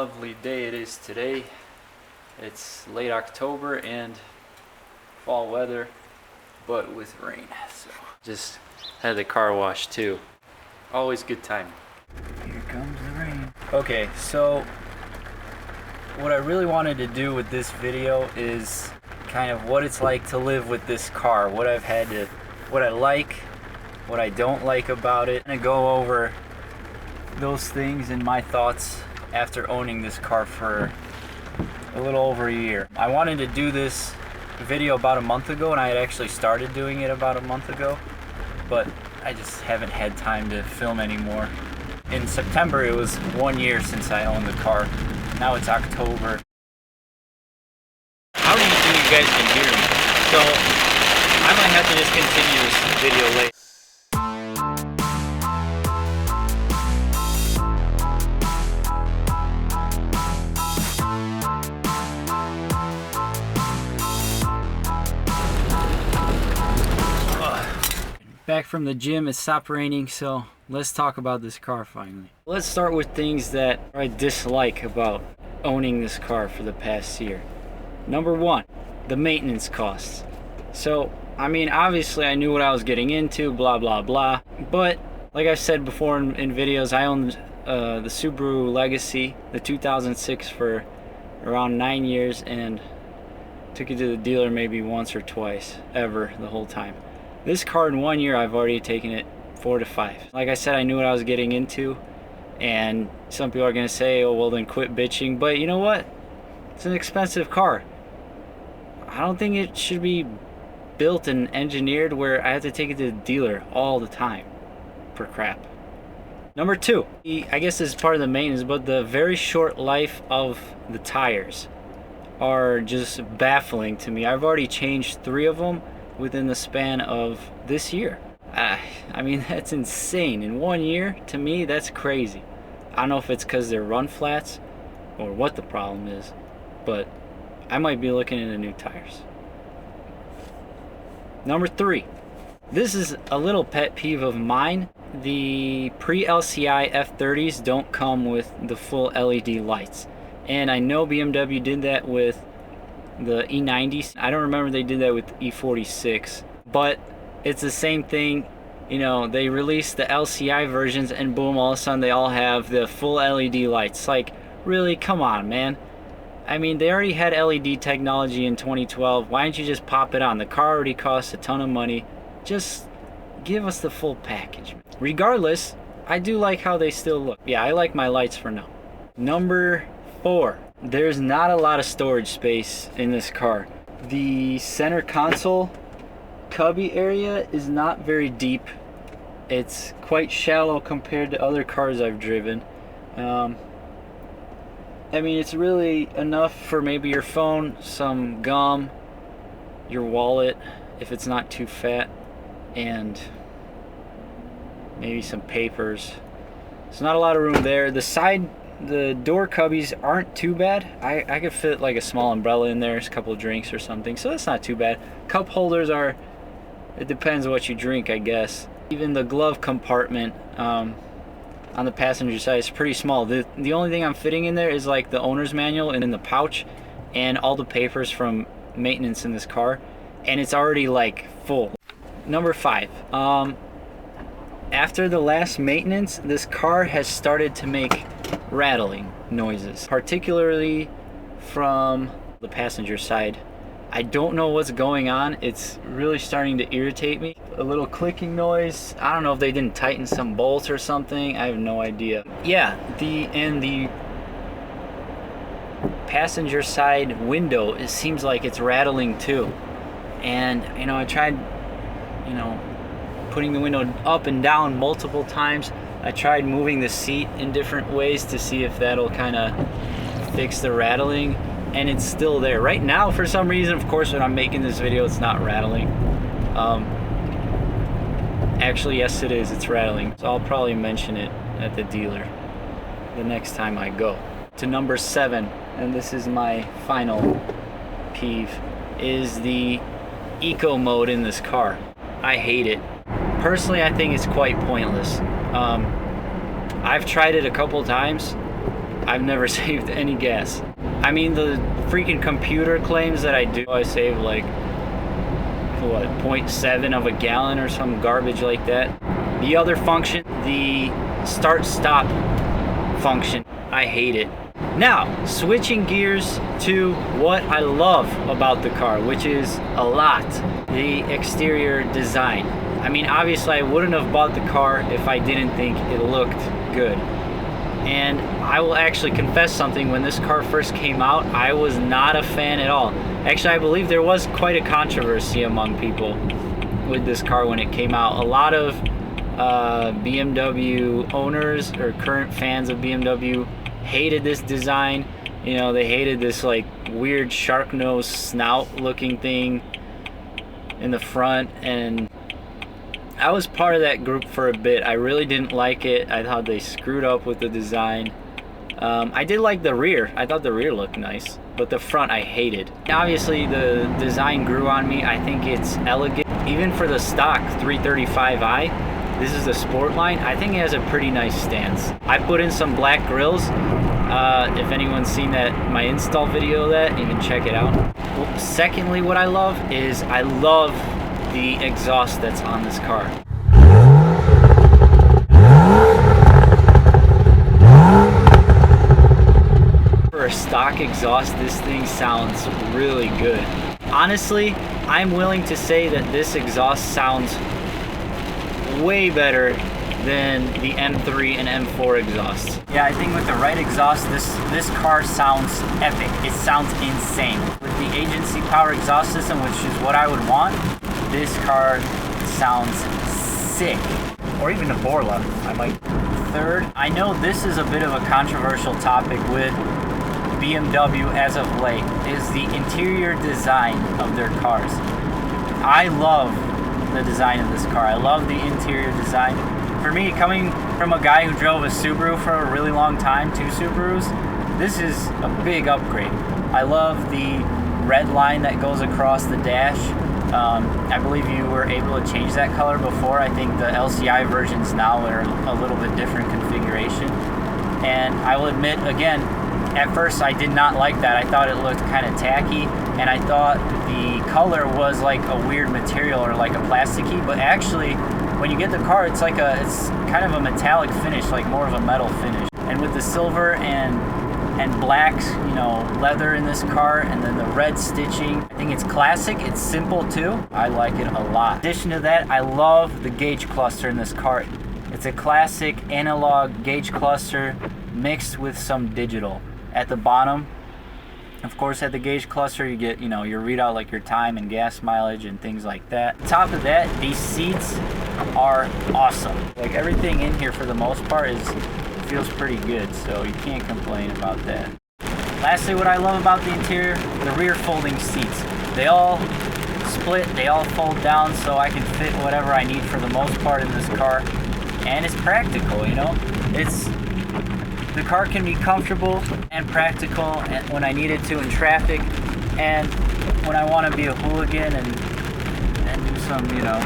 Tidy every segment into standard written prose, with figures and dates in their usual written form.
lovely day it is today. It's late October and fall weather, but with rain. So just had the car wash too. Always good time. Here comes the rain. Okay, so what I really wanted to do with this video is kind of what it's like to live with this car, what I like, what I don't like about it, and go over those things and my thoughts after owning this car for a little over a year. I wanted to do this video about a month ago, and I had actually started doing it about a month ago, but I just haven't had time to film anymore. In September, it was 1 year since I owned the car. Now it's October. How do you think you guys can hear me? So I might have to just continue this video later. Back from the gym, it stopped raining, so let's talk about this car finally. Let's start with things that I dislike about owning this car for the past year. Number one, the maintenance costs. So, I mean, obviously I knew what I was getting into, blah, blah, blah. But, like I've said before in videos, I owned the Subaru Legacy, the 2006, for around 9 years, and took it to the dealer maybe once or twice, ever, the whole time. This car in 1 year, I've already taken it 4 to 5. Like I said, I knew what I was getting into, and some people are gonna say, oh, well then quit bitching, but you know what? It's an expensive car. I don't think it should be built and engineered where I have to take it to the dealer all the time for crap. Number two, I guess this is part of the maintenance, but the very short life of the tires are just baffling to me. I've already changed 3 of them within the span of this year. I mean, that's insane. In 1 year, to me, that's crazy. I don't know if it's because they're run flats or what the problem is, but I might be looking into new tires. Number 3, this is a little pet peeve of mine. The pre-LCI F30s don't come with the full LED lights. And I know BMW did that with the E90s. I don't remember they did that with E46, but it's the same thing. You know, they released the LCI versions and boom, all of a sudden they all have the full LED lights. Like, really, come on, man. I mean, they already had LED technology in 2012. Why didn't you just pop it on? The car already costs a ton of money. Just give us the full package. Regardless, I do like how they still look. Yeah, I like my lights for now. Number 4. There's not a lot of storage space in this car. The center console cubby area is not very deep. It's quite shallow compared to other cars I've driven. I mean, it's really enough for maybe your phone, some gum, your wallet, if it's not too fat, and maybe some papers. There's not a lot of room there. The door cubbies aren't too bad. I could fit like a small umbrella in there, a couple of drinks or something, so that's not too bad. Cup holders are, it depends on what you drink, I guess. Even the glove compartment on the passenger side is pretty small. The only thing I'm fitting in there is like the owner's manual and in the pouch and all the papers from maintenance in this car, and it's already like full. Number 5, after the last maintenance, this car has started to make rattling noises, particularly from the passenger side. I don't know what's going on. It's really starting to irritate me. A little clicking noise. I don't know if they didn't tighten some bolts or something. I have no idea. Yeah, the passenger side window, it seems like it's rattling too. And you know, I tried, you know, putting the window up and down multiple times. I tried moving the seat in different ways to see if that'll kind of fix the rattling, and it's still there. Right now, for some reason, of course, when I'm making this video, it's not rattling. Actually, yes, it is. It's rattling. So I'll probably mention it at the dealer the next time I go. To number 7, and this is my final peeve, is the eco mode in this car. I hate it. Personally, I think it's quite pointless. I've tried it a couple times I've never saved any gas. I mean, the freaking computer claims that I do. I save like, what, 0.7 of a gallon or some garbage like that. The other function, the start-stop function, I hate it. Now, switching gears to what I love about the car, which is a lot, the exterior design. I mean, obviously I wouldn't have bought the car if I didn't think it looked good. And I will actually confess something. When this car first came out, I was not a fan at all. Actually, I believe there was quite a controversy among people with this car when it came out. A lot of BMW owners or current fans of BMW hated this design. You know, they hated this like weird shark nose snout looking thing in the front, and I was part of that group for a bit. I really didn't like it. I thought they screwed up with the design. I did like the rear. I thought the rear looked nice, but the front I hated. Obviously the design grew on me. I think it's elegant. Even for the stock 335i, this is the sport line, I think it has a pretty nice stance. I put in some black grills. If anyone's seen my install video of that, you can check it out. Well, secondly, what I love is I love the exhaust that's on this car. For a stock exhaust, this thing sounds really good. Honestly, I'm willing to say that this exhaust sounds way better than the M3 and M4 exhausts. Yeah, I think with the right exhaust, this car sounds epic. It sounds insane. With the agency power exhaust system, which is what I would want, this car sounds sick. Or even a Borla, I might. Third, I know this is a bit of a controversial topic with BMW as of late, is the interior design of their cars. I love the design of this car. I love the interior design. For me, coming from a guy who drove a Subaru for a really long time, 2 Subarus, this is a big upgrade. I love the red line that goes across the dash. I believe you were able to change that color before. I think the LCI versions now are a little bit different configuration. And I will admit, again, at first I did not like that. I thought it looked kind of tacky, and I thought the color was like a weird material or like a plasticky, but actually when you get the car, it's kind of a metallic finish, like more of a metal finish. And with the silver and black, you know, leather in this car, and then the red stitching, I think it's classic. It's simple too. I like it a lot. In addition to that, I love the gauge cluster in this car. It's a classic analog gauge cluster mixed with some digital. At the bottom, of course, at the gauge cluster, you get, you know, your readout like your time and gas mileage and things like that. On top of that, these seats are awesome. Like, everything in here for the most part feels pretty good, so you can't complain about that. Lastly, what I love about the interior, the rear folding seats. They all split, they all fold down, so I can fit whatever I need for the most part in this car. And it's practical, you know? The car can be comfortable and practical when I need it to in traffic, and when I want to be a hooligan and do some, you know,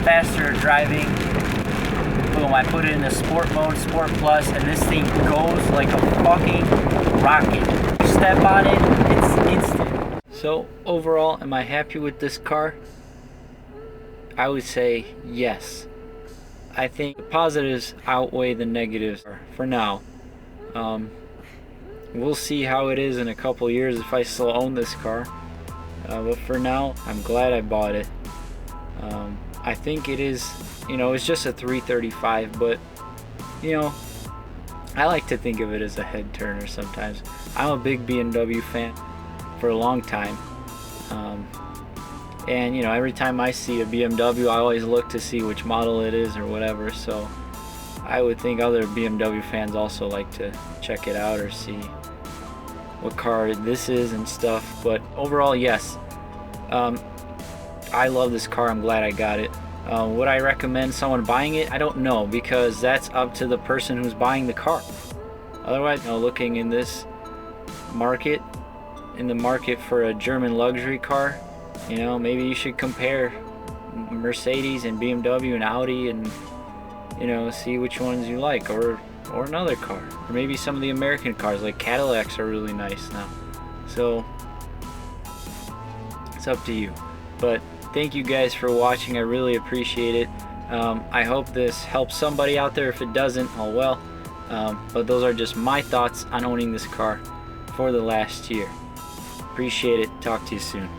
faster driving. Boom, I put it in the sport mode, Sport Plus, and this thing goes like a fucking rocket. You step on it, it's instant. So overall, am I happy with this car? I would say yes. I think the positives outweigh the negatives for now. We'll see how it is in a couple years if I still own this car. But for now, I'm glad I bought it. I think it is, you know, it's just a 335, but, you know, I like to think of it as a head turner sometimes. I'm a big BMW fan for a long time. And, you know, every time I see a BMW, I always look to see which model it is or whatever. So I would think other BMW fans also like to check it out or see what car this is and stuff. But overall, yes. I love this car. I'm glad I got it. Would I recommend someone buying it? I don't know, because that's up to the person who's buying the car. Otherwise, you know, looking in this market, in the market for a German luxury car, you know, maybe you should compare Mercedes and BMW and Audi and, you know, see which ones you like. Or or another car, or maybe some of the American cars like Cadillacs are really nice now. So it's up to you. But thank you guys for watching. I really appreciate it. I hope this helps somebody out there. If it doesn't, oh well. But those are just my thoughts on owning this car for the last year. Appreciate it. Talk to you soon.